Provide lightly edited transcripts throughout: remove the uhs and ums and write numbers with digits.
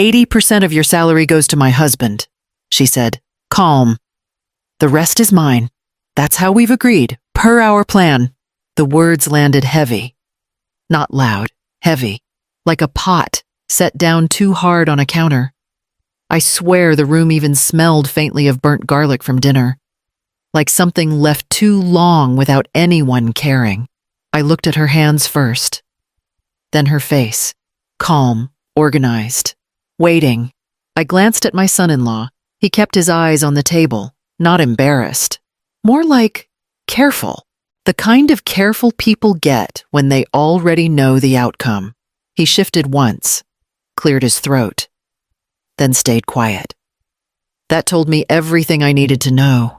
80% of your salary goes to my husband, she said, calm. The rest is mine. That's how we've agreed, per our plan. The words landed heavy. Not loud, heavy, like a pot set down too hard on a counter. I swear the room even smelled faintly of burnt garlic from dinner, like something left too long without anyone caring. I looked at her hands first, then her face, calm, organized, waiting. I glanced at my son-in-law. He kept his eyes on the table, not embarrassed, more like careful, the kind of careful people get when they already know the outcome. He shifted once, cleared his throat, then stayed quiet. That told me everything I needed to know.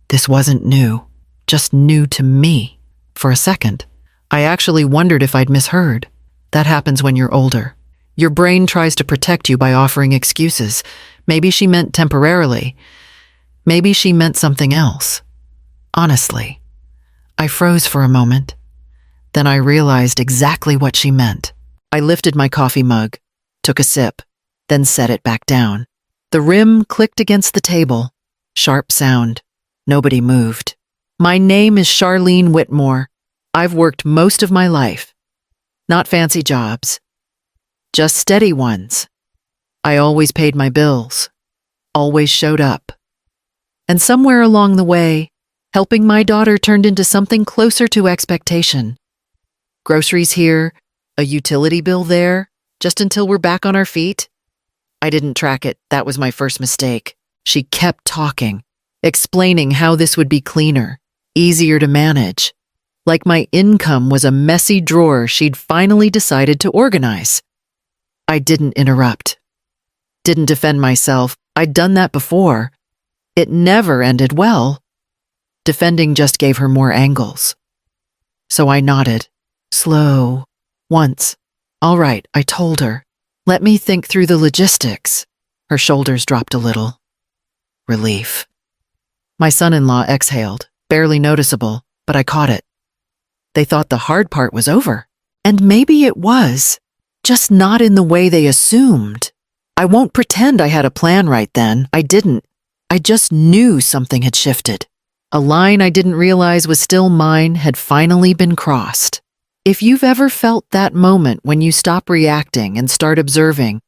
This wasn't new, just new to me. For a second, I actually wondered if I'd misheard. That happens when you're older. Your brain tries to protect you by offering excuses. Maybe she meant temporarily. Maybe she meant something else. Honestly, I froze for a moment. Then I realized exactly what she meant. I lifted my coffee mug, took a sip, then set it back down. The rim clicked against the table. Sharp sound. Nobody moved. My name is Charlene Whitmore. I've worked most of my life. Not fancy jobs. Just steady ones. I always paid my bills. Always showed up. And somewhere along the way, helping my daughter turned into something closer to expectation. Groceries here, a utility bill there, just until we're back on our feet. I didn't track it. That was my first mistake. She kept talking, explaining how this would be cleaner, easier to manage. Like my income was a messy drawer she'd finally decided to organize. I didn't interrupt. Didn't defend myself. I'd done that before. It never ended well. Defending just gave her more angles. So I nodded. Slow. Once. All right, I told her. Let me think through the logistics. Her shoulders dropped a little. Relief. My son-in-law exhaled, barely noticeable, but I caught it. They thought the hard part was over. And maybe it was, just not in the way they assumed. I won't pretend I had a plan right then. I didn't. I just knew something had shifted. A line I didn't realize was still mine had finally been crossed. If you've ever felt that moment when you stop reacting and start observing,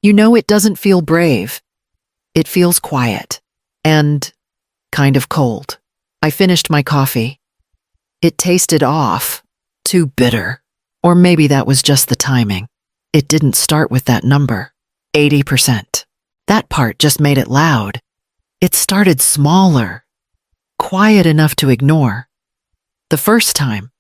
you know it doesn't feel brave. It feels quiet and kind of cold. I finished my coffee. It tasted off, too bitter. Or maybe that was just the timing. It didn't start with that number, 80%. That part just made it loud. It started smaller, quiet enough to ignore. The first time,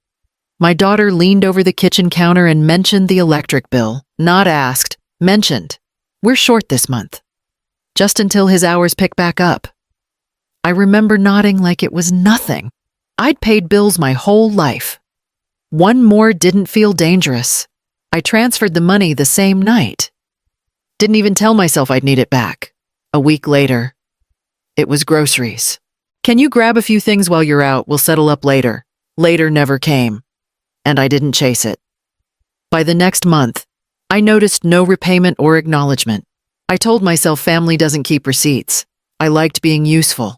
my daughter leaned over the kitchen counter and mentioned the electric bill. Not asked, mentioned. We're short this month. Just until his hours pick back up. I remember nodding like it was nothing. I'd paid bills my whole life. One more didn't feel dangerous. I transferred the money the same night. Didn't even tell myself I'd need it back. A week later, it was groceries. Can you grab a few things while you're out? We'll settle up later. Later never came. And I didn't chase it. By the next month, I noticed no repayment or acknowledgement. I told myself family doesn't keep receipts. I liked being useful.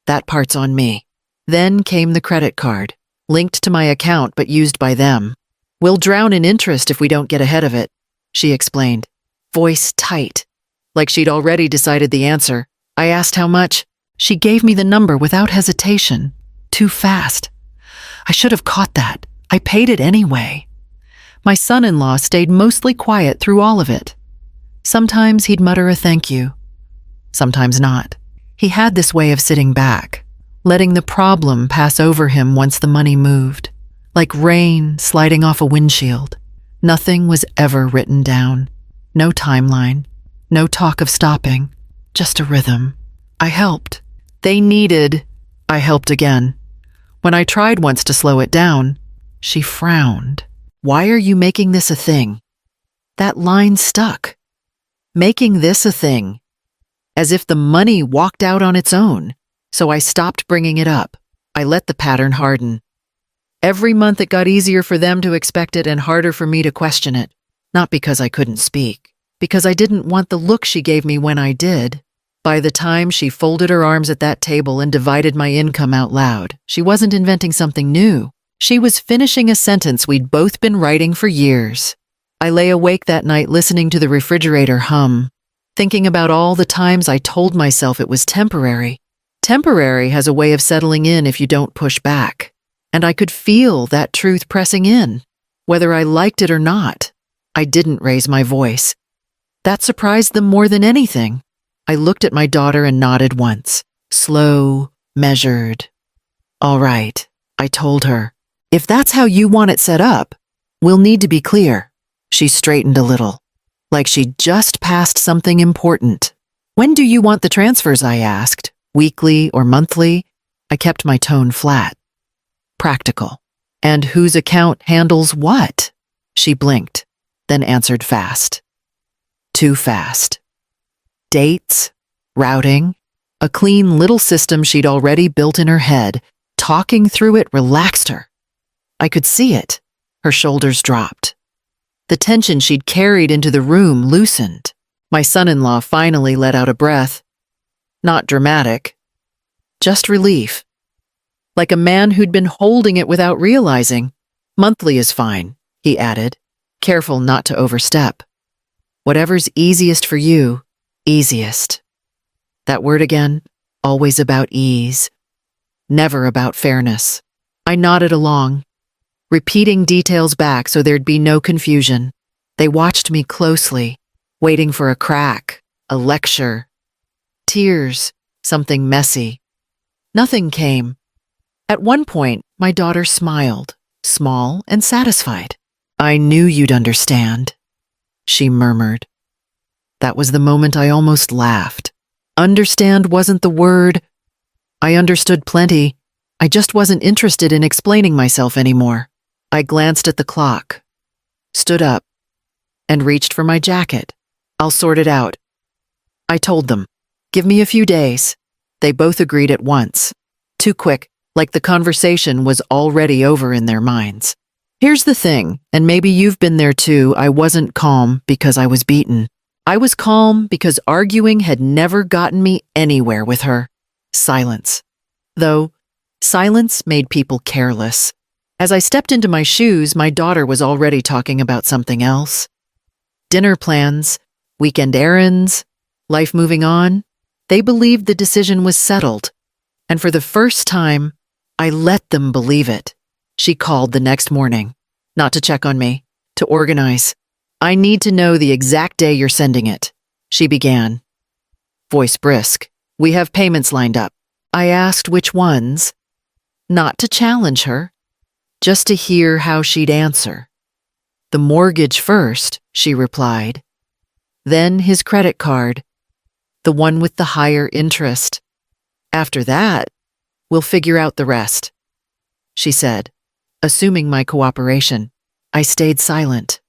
That part's on me. Then came the credit card, linked to my account but used by them. We'll drown in interest if we don't get ahead of it, she explained, voice tight, like she'd already decided the answer. I asked how much. She gave me the number without hesitation. Too fast. I should have caught that. I paid it anyway. My son-in-law stayed mostly quiet through all of it. Sometimes he'd mutter a thank you. Sometimes not. He had this way of sitting back, letting the problem pass over him once the money moved, like rain sliding off a windshield. Nothing was ever written down. No timeline. No talk of stopping. Just a rhythm. I helped. They needed. I helped again. When I tried once to slow it down, she frowned. Why are you making this a thing? That line stuck. Making this a thing. As if the money walked out on its own. So I stopped bringing it up. I let the pattern harden. Every month it got easier for them to expect it and harder for me to question it. Not because I couldn't speak, because I didn't want the look she gave me when I did. By the time she folded her arms at that table and divided my income out loud, she wasn't inventing something new. She was finishing a sentence we'd both been writing for years. I lay awake that night listening to the refrigerator hum, thinking about all the times I told myself it was temporary. Temporary has a way of settling in if you don't push back. And I could feel that truth pressing in, whether I liked it or not. I didn't raise my voice. That surprised them more than anything. I looked at my daughter and nodded once. Slow, measured. All right, I told her. If that's how you want it set up, we'll need to be clear. She straightened a little, like she'd just passed something important. When do you want the transfers, I asked. Weekly or monthly? I kept my tone flat. Practical. And whose account handles what? She blinked, then answered fast. Too fast. Dates, routing, a clean little system she'd already built in her head. Talking through it relaxed her. I could see it. Her shoulders dropped. The tension she'd carried into the room loosened. My son-in-law finally let out a breath. Not dramatic, just relief. Like a man who'd been holding it without realizing. Monthly is fine, he added, careful not to overstep. Whatever's easiest for you, easiest. That word again, always about ease, never about fairness. I nodded along, repeating details back so there'd be no confusion. They watched me closely, waiting for a crack, a lecture. Tears, something messy. Nothing came. At one point, my daughter smiled, small and satisfied. I knew you'd understand, she murmured. That was the moment I almost laughed. Understand wasn't the word. I understood plenty. I just wasn't interested in explaining myself anymore. I glanced at the clock, stood up, and reached for my jacket. I'll sort it out. I told them, give me a few days. They both agreed at once. Too quick, like the conversation was already over in their minds. Here's the thing, and maybe you've been there too, I wasn't calm because I was beaten. I was calm because arguing had never gotten me anywhere with her. Silence. Though, silence made people careless. As I stepped into my shoes, my daughter was already talking about something else. Dinner plans, weekend errands, life moving on. They believed the decision was settled. And for the first time, I let them believe it. She called the next morning, not to check on me, to organize. I need to know the exact day you're sending it, she began. Voice brisk. We have payments lined up. I asked which ones. Not to challenge her, just to hear how she'd answer. The mortgage first, she replied. Then his credit card, the one with the higher interest. After that, we'll figure out the rest, she said, assuming my cooperation. I stayed silent.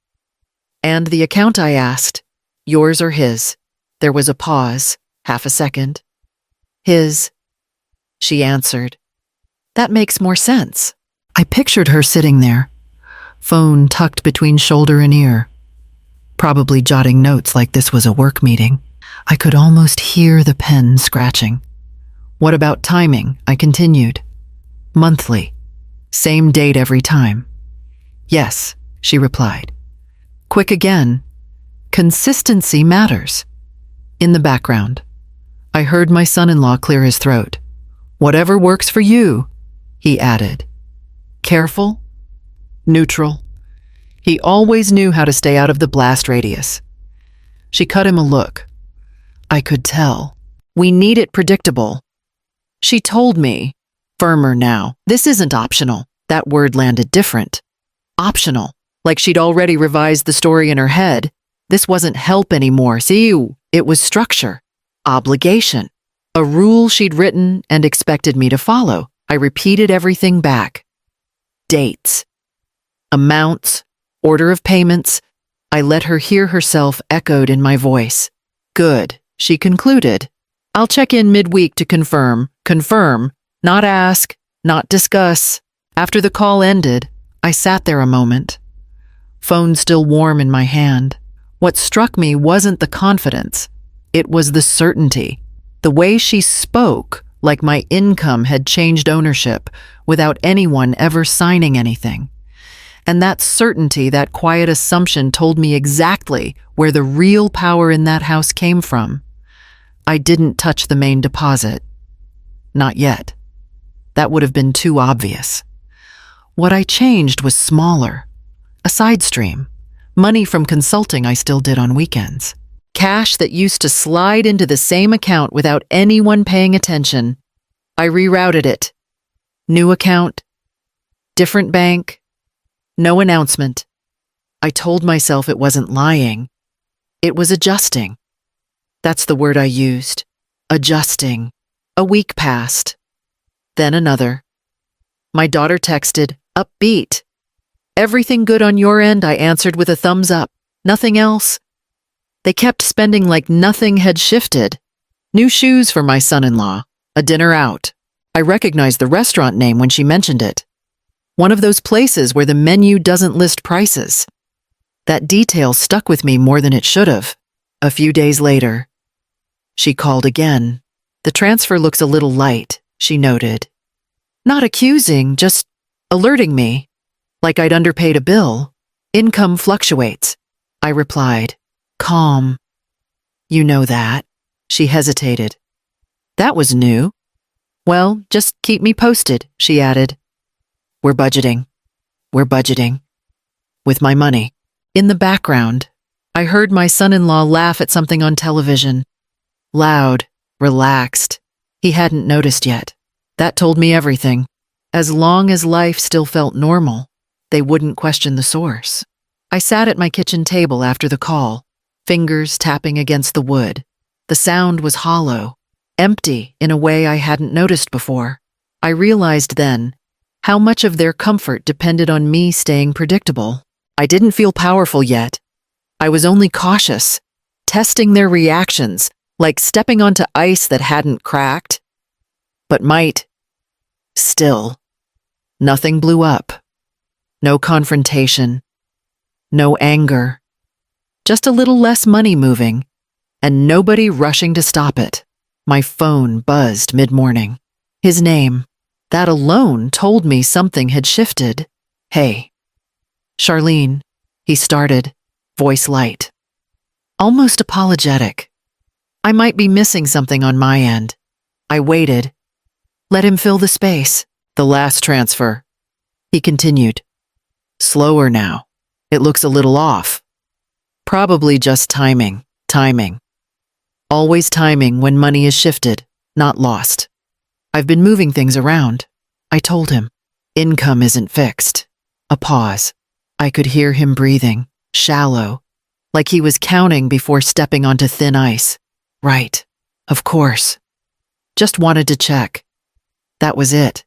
And the account, I asked, yours or his? There was a pause, half a second. His, she answered. That makes more sense. I pictured her sitting there, phone tucked between shoulder and ear, probably jotting notes like this was a work meeting. I could almost hear the pen scratching. What about timing? I continued. Monthly. Same date every time. Yes, she replied. Quick again. Consistency matters. In the background, I heard my son-in-law clear his throat. Whatever works for you, he added. Careful, neutral. He always knew how to stay out of the blast radius. She cut him a look. I could tell. We need it predictable. She told me, firmer now, this isn't optional. That word landed different. Optional, like she'd already revised the story in her head. This wasn't help anymore. See, it was structure, obligation, a rule she'd written and expected me to follow. I repeated everything back. Dates, amounts, order of payments. I let her hear herself echoed in my voice. Good, she concluded. I'll check in midweek to confirm, not ask, not discuss. After the call ended, I sat there a moment, phone still warm in my hand, What struck me wasn't the confidence. It was the certainty. The way she spoke, like my income had changed ownership without anyone ever signing anything. And that certainty, that quiet assumption told me exactly where the real power in that house came from. I didn't touch the main deposit. Not yet. That would have been too obvious. What I changed was smaller. A side stream. Money from consulting I still did on weekends. Cash that used to slide into the same account without anyone paying attention. I rerouted it. New account. Different bank. No announcement. I told myself it wasn't lying. It was adjusting. That's the word I used. Adjusting. A week passed. Then another. My daughter texted, upbeat. Everything good on your end, I answered with a thumbs up. Nothing else. They kept spending like nothing had shifted. New shoes for my son-in-law. A dinner out. I recognized the restaurant name when she mentioned it. One of those places where the menu doesn't list prices. That detail stuck with me more than it should have. A few days later, she called again. The transfer looks a little light, she noted. Not accusing, just alerting me. Like I'd underpaid a bill. Income fluctuates. I replied, calm. You know that. She hesitated. That was new. Well, just keep me posted, she added. We're budgeting. We're budgeting. With my money. In the background, I heard my son-in-law laugh at something on television. Loud, relaxed. He hadn't noticed yet. That told me everything. As long as life still felt normal, they wouldn't question the source. I sat at my kitchen table after the call, fingers tapping against the wood. The sound was hollow, empty in a way I hadn't noticed before. I realized then how much of their comfort depended on me staying predictable. I didn't feel powerful yet. I was only cautious, testing their reactions, like stepping onto ice that hadn't cracked, but might. Still, nothing blew up. No confrontation. No anger. Just a little less money moving, and nobody rushing to stop it. My phone buzzed mid-morning. His name. That alone told me something had shifted. Hey. Charlene, he started, voice light. Almost apologetic. I might be missing something on my end. I waited. Let him fill the space. The last transfer. He continued. Slower now. It looks a little off. Probably just timing. Always timing when money is shifted, not lost. I've been moving things around. I told him. Income isn't fixed. A pause. I could hear him breathing, shallow, like he was counting before stepping onto thin ice. Right. Of course. Just wanted to check. That was it.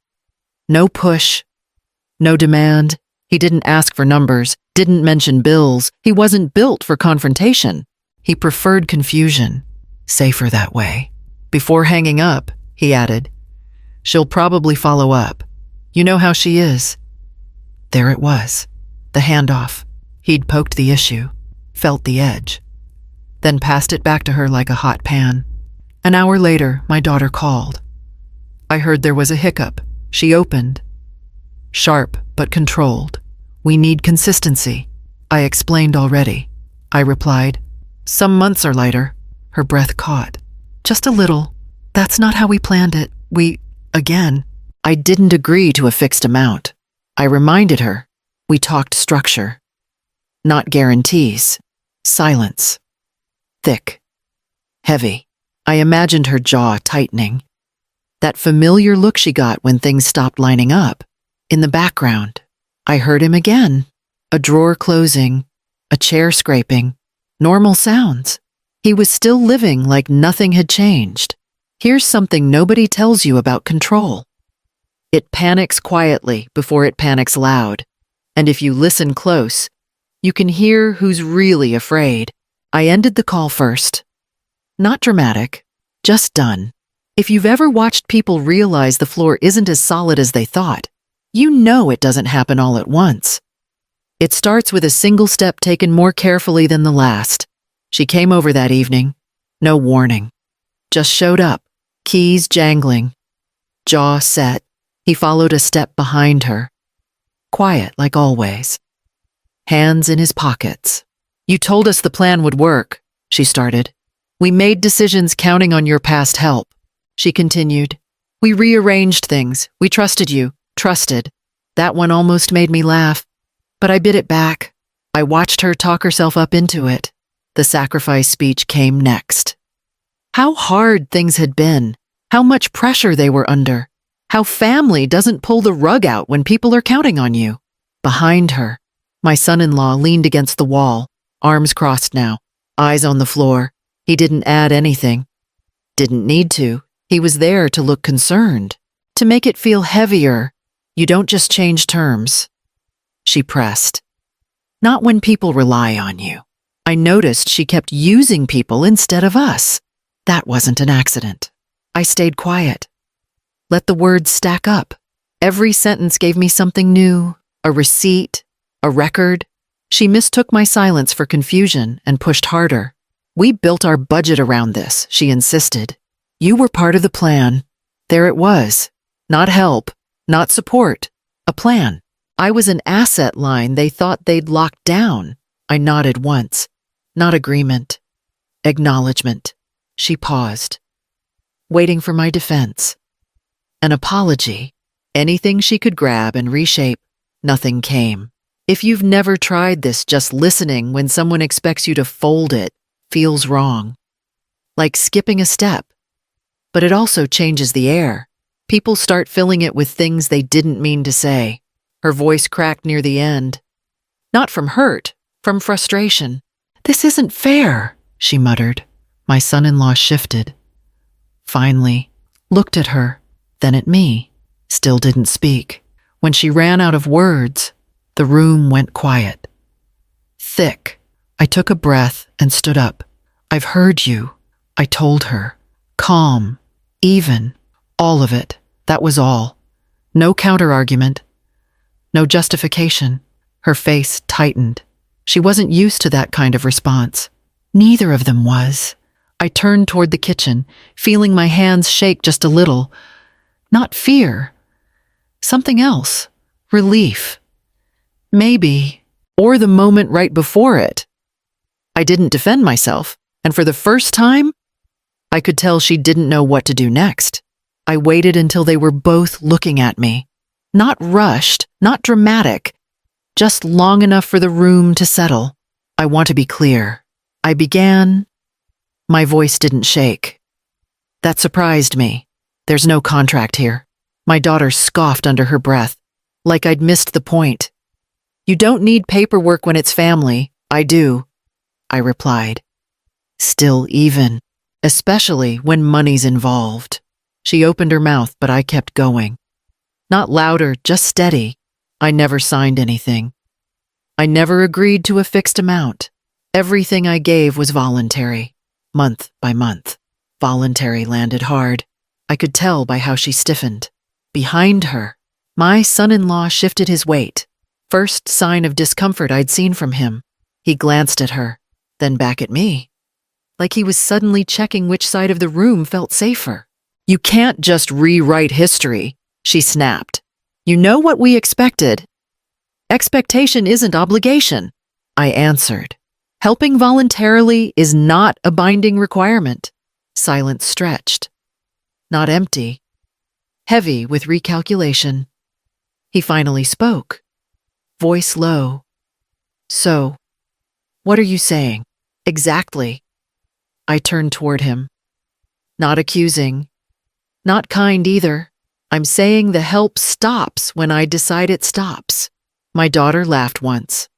No push. No demand. He didn't ask for numbers, didn't mention bills. He wasn't built for confrontation. He preferred confusion. Safer that way. Before hanging up, he added, she'll probably follow up. You know how she is. There it was. The handoff. He'd poked the issue, felt the edge, then passed it back to her like a hot pan. An hour later, my daughter called. I heard there was a hiccup. She opened. Sharp, but controlled. We need consistency. I explained already. I replied. Some months are lighter. Her breath caught. Just a little. That's not how we planned it. Again. I didn't agree to a fixed amount. I reminded her. We talked structure. Not guarantees. Silence. Thick. Heavy. I imagined her jaw tightening. That familiar look she got when things stopped lining up. In the background, I heard him again. A drawer closing, a chair scraping, normal sounds. He was still living like nothing had changed. Here's something nobody tells you about control. It panics quietly before it panics loud. And if you listen close, you can hear who's really afraid. I ended the call first. Not dramatic, just done. If you've ever watched people realize the floor isn't as solid as they thought, you know it doesn't happen all at once. It starts with a single step taken more carefully than the last. She came over that evening. No warning. Just showed up, keys jangling, jaw set. He followed a step behind her. Quiet like always. Hands in his pockets. You told us the plan would work, she started. We made decisions counting on your past help, she continued. We rearranged things. We trusted you. Trusted. That one almost made me laugh. But I bit it back. I watched her talk herself up into it. The sacrifice speech came next. How hard things had been. How much pressure they were under. How family doesn't pull the rug out when people are counting on you. Behind her, my son-in-law leaned against the wall, arms crossed now, eyes on the floor. He didn't add anything. Didn't need to. He was there to look concerned. To make it feel heavier. You don't just change terms. She pressed. Not when people rely on you. I noticed she kept using people instead of us. That wasn't an accident. I stayed quiet. Let the words stack up. Every sentence gave me something new, a receipt, a record. She mistook my silence for confusion and pushed harder. We built our budget around this, she insisted. You were part of the plan. There it was. Not help, not support, a plan. I was an asset line they thought they'd locked down. I nodded once. Not agreement. Acknowledgement. She paused, waiting for my defense. An apology. Anything she could grab and reshape. Nothing came. If you've never tried this, just listening when someone expects you to fold it feels wrong. Like skipping a step. But it also changes the air. People start filling it with things they didn't mean to say. Her voice cracked near the end. Not from hurt, from frustration. This isn't fair, she muttered. My son-in-law shifted. Finally, looked at her, then at me. Still didn't speak. When she ran out of words, the room went quiet. Thick. I took a breath and stood up. I've heard you, I told her. Calm. Even. All of it. That was all. No counter-argument. No justification. Her face tightened. She wasn't used to that kind of response. Neither of them was. I turned toward the kitchen, feeling my hands shake just a little. Not fear. Something else. Relief. Maybe. Or the moment right before it. I didn't defend myself, and for the first time, I could tell she didn't know what to do next. I waited until they were both looking at me. Not rushed, not dramatic, just long enough for the room to settle. I want to be clear. I began. My voice didn't shake. That surprised me. There's no contract here. My daughter scoffed under her breath, like I'd missed the point. You don't need paperwork when it's family. I do, I replied. Still even, especially when money's involved. She opened her mouth, but I kept going. Not louder, just steady. I never signed anything. I never agreed to a fixed amount. Everything I gave was voluntary, month by month. Voluntary landed hard. I could tell by how she stiffened. Behind her, my son-in-law shifted his weight. First sign of discomfort I'd seen from him. He glanced at her, then back at me. Like he was suddenly checking which side of the room felt safer. You can't just rewrite history, she snapped. You know what we expected. Expectation isn't obligation, I answered. Helping voluntarily is not a binding requirement. Silence stretched. Not empty. Heavy with recalculation. He finally spoke. Voice low. So, what are you saying? Exactly. I turned toward him. Not accusing. Not kind either. I'm saying the help stops when I decide it stops. My daughter laughed once.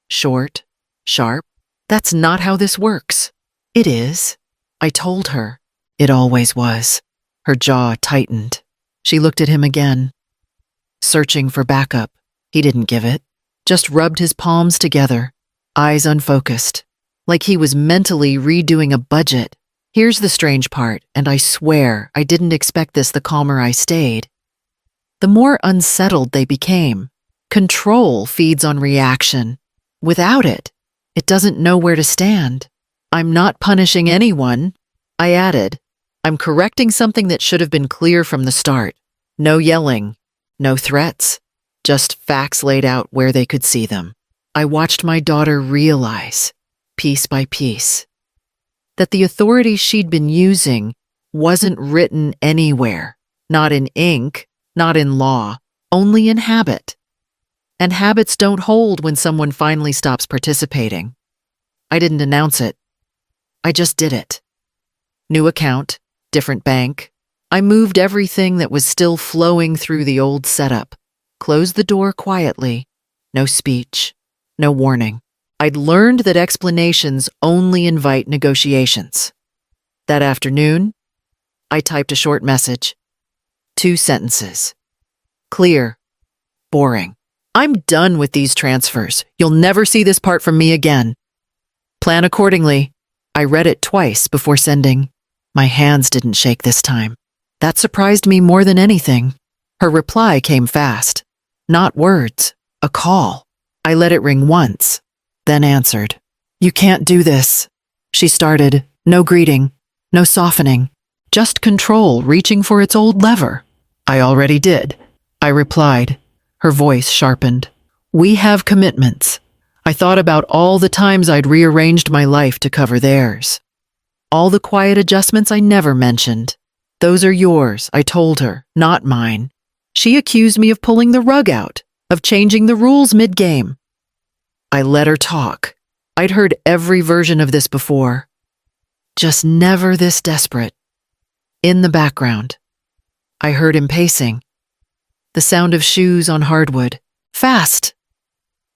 Short, sharp. That's not how this works. It is. I told her. It always was. Her jaw tightened. She looked at him again. Searching for backup. He didn't give it. Just rubbed his palms together, eyes unfocused, like he was mentally redoing a budget. Here's the strange part, and I swear I didn't expect this the calmer I stayed. The more unsettled they became. Control feeds on reaction. Without it, it doesn't know where to stand. I'm not punishing anyone, I added. I'm correcting something that should have been clear from the start. No yelling, no threats, just facts laid out where they could see them. I watched my daughter realize, piece by piece, that the authority she'd been using wasn't written anywhere, not in ink, not in law, only in habit. And habits don't hold when someone finally stops participating. I didn't announce it. I just did it. New account, different bank. I moved everything that was still flowing through the old setup, closed the door quietly, no speech, no warning. I'd learned that explanations only invite negotiations. That afternoon, I typed a short message. 2 sentences. Clear. Boring. I'm done with these transfers. You'll never see this part from me again. Plan accordingly. I read it twice before sending. My hands didn't shake this time. That surprised me more than anything. Her reply came fast. Not words, a call. I let it ring once, then answered. You can't do this. She started. No greeting, no softening, just control reaching for its old lever. I already did. I replied. Her voice sharpened. We have commitments. I thought about all the times I'd rearranged my life to cover theirs. All the quiet adjustments I never mentioned. Those are yours, I told her, not mine. She accused me of pulling the rug out, of changing the rules mid-game. I let her talk. I'd heard every version of this before. Just never this desperate. In the background, I heard him pacing. The sound of shoes on hardwood. Fast.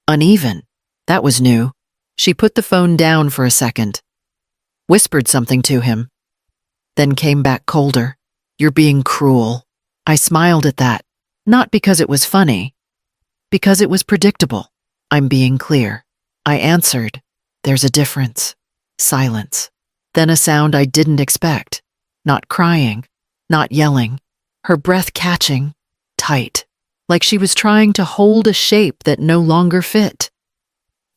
Uneven. That was new. She put the phone down for a second. Whispered something to him. Then came back colder. You're being cruel. I smiled at that. Not because it was funny. Because it was predictable. I'm being clear. I answered. There's a difference. Silence. Then a sound I didn't expect. Not crying. Not yelling. Her breath catching. Tight. Like she was trying to hold a shape that no longer fit.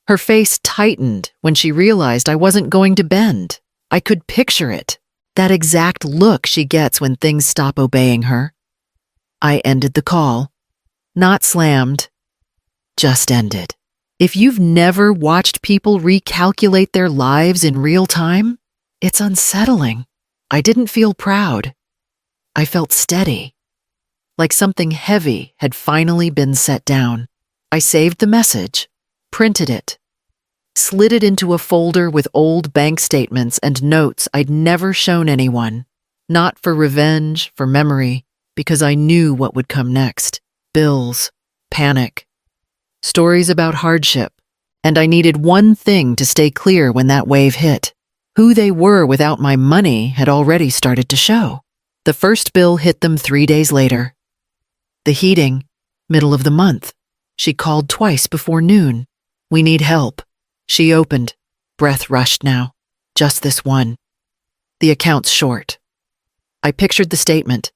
Her face tightened when she realized I wasn't going to bend. I could picture it. That exact look she gets when things stop obeying her. I ended the call. Not slammed. Just ended. If you've never watched people recalculate their lives in real time, it's unsettling. I didn't feel proud. I felt steady. Like something heavy had finally been set down. I saved the message, printed it, slid it into a folder with old bank statements and notes I'd never shown anyone. Not for revenge, for memory, because I knew what would come next. Bills, panic, stories about hardship, and I needed one thing to stay clear when that wave hit. Who they were without my money had already started to show. The first bill hit them 3 days later. The heating, middle of the month. She called twice before noon. We need help. She opened. Breath rushed now. Just this one. The account's short. I pictured the statement.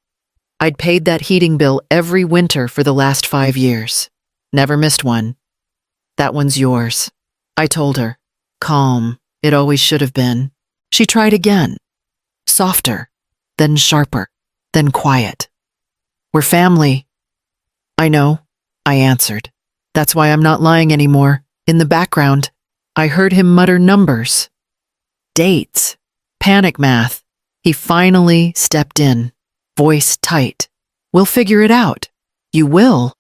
I'd paid that heating bill every winter for the last 5 years. Never missed one. That one's yours. I told her. Calm. It always should have been. She tried again. Softer. Then sharper. Then quiet. We're family. I know, I answered. That's why I'm not lying anymore. In the background, I heard him mutter numbers. Dates. Panic math. He finally stepped in. Voice tight. We'll figure it out. You will.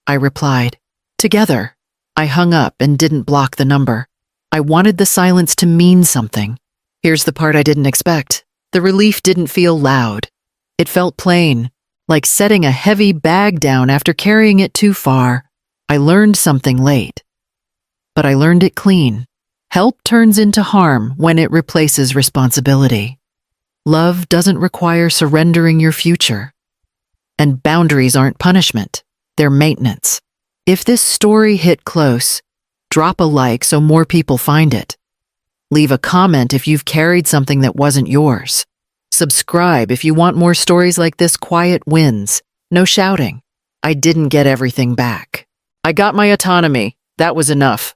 I replied. Together. I hung up and didn't block the number. I wanted the silence to mean something. Here's the part I didn't expect. The relief didn't feel loud. It felt plain. Like setting a heavy bag down after carrying it too far. I learned something late. But I learned it clean. Help turns into harm when it replaces responsibility. Love doesn't require surrendering your future. And boundaries aren't punishment. They're maintenance. If this story hit close, drop a like so more people find it. Leave a comment if you've carried something that wasn't yours. Subscribe if you want more stories like this. Quiet wins. No shouting. I didn't get everything back. I got my autonomy. That was enough.